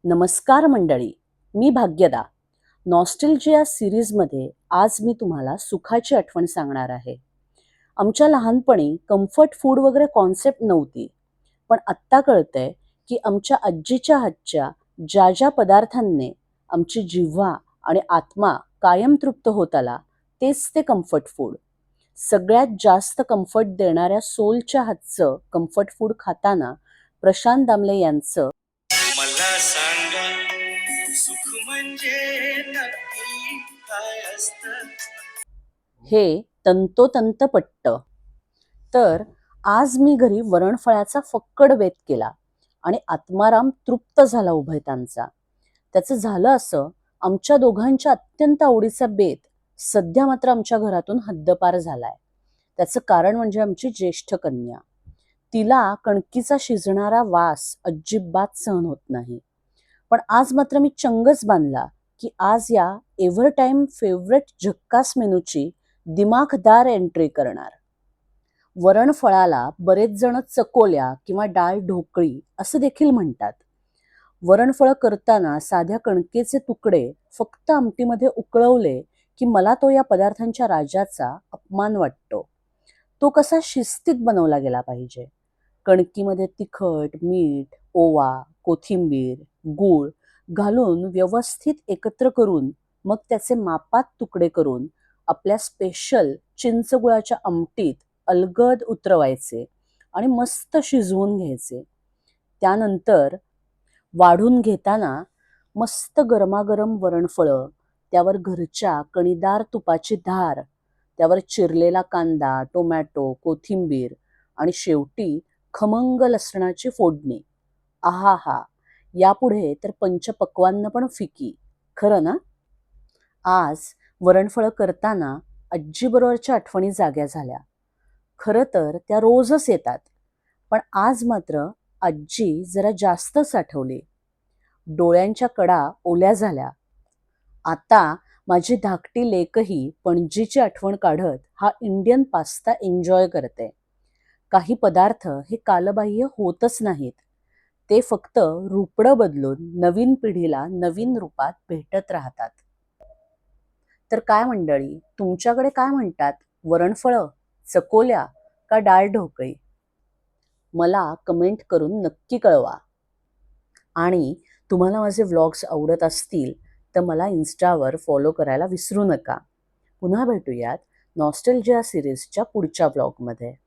नमस्कार मंडळी, मी भाग्यदा. नॉस्टॅल्जिया सिरीजमध्ये आज मी तुम्हाला सुखाची आठवण सांगणार आहे. आमच्या लहानपणी कम्फर्ट फूड वगैरे कॉन्सेप्ट नव्हती. पण आत्ता कळतंय की आमच्या आजीच्या हातच्या ज्या ज्या पदार्थांनी आमची जिव्हा आणि आत्मा कायम तृप्त होत आला, तेच ते कम्फर्ट फूड. सगळ्यात जास्त कम्फर्ट देणाऱ्या सोलच्या हातचं कम्फर्ट फूड खाताना प्रशांत दामले यांचं मला सांगा सुख म्हणजे नक्की काय असतं. हे तंतोतंत पटतं. तर आज मी घरी वरणफळाचा फक्कड बेत केला आणि आत्माराम तृप्त झाला उभयतांचा. त्याचं झालं असं, आमच्या दोघांच्या अत्यंत आवडीचा बेत सध्या मात्र आमच्या घरातून हद्दपार झालाय. त्याचं कारण म्हणजे आमची ज्येष्ठ कन्या. तिला कणकीचा शिजणारा वास अजिबात सहन होत नाही. पण आज मात्र मी चंगच बांधला की आज या एव्हर टाईम फेवरेट झक्कास मेनूची दिमाखदार एंट्री करणार. वरणफळाला बरेच जण चकोल्या किंवा डाळ ढोकळी असं देखील म्हणतात. वरणफळ करताना साध्या कणकेचे तुकडे फक्त आमटीमध्ये उकळवले की मला तो या पदार्थांच्या राजाचा अपमान वाटतो. तो कसा शिस्तीत बनवला गेला पाहिजे. कणकीमध्ये तिखट, मीठ, ओवा, कोथिंबीर, गूळ घालून व्यवस्थित एकत्र करून मग त्याचे मापात तुकडे करून आपल्या स्पेशल चिंचगुळाच्या आमटीत अलगद उतरवायचे आणि मस्त शिजवून घ्यायचे. त्यानंतर वाढून घेताना मस्त गरमागरम वरणफळं, त्यावर घरच्या कणीदार तुपाची धार, त्यावर चिरलेला कांदा, टोमॅटो, कोथिंबीर आणि शेवटी खमंग लसणाची फोडणी. आहाहा! यापुढे तर पंचपक्वान्न पण फिकी. खरं ना? आज वरणफळं करताना आजीबरोबरच्या आठवणी जाग्या झाल्या. खरं तर त्या रोजच येतात. पण आज मात्र आजी जरा जास्तच आठवली. डोळ्यांच्या कडा ओल्या झाल्या. आता माझी धाकटी लेकही पणजीची आठवण काढत हा इंडियन पास्ता एन्जॉय करते. काही पदार्थ हे कालबाह्य होतच नाहीत. ते फक्त रूपडं बदलून नवीन पिढीला नवीन रूपात भेटत राहतात. तर काय मंडळी, तुमच्याकडे काय म्हणतात? वरणफळं, चकोल्या का डाळ ढोकळी? मला कमेंट करून नक्की कळवा. आणि तुम्हाला माझे व्लॉग्स आवडत असतील तर मला इन्स्टावर फॉलो करायला विसरू नका. पुन्हा भेटूयात नॉस्टॅल्जिया सिरीजच्या पुढच्या व्लॉगमध्ये.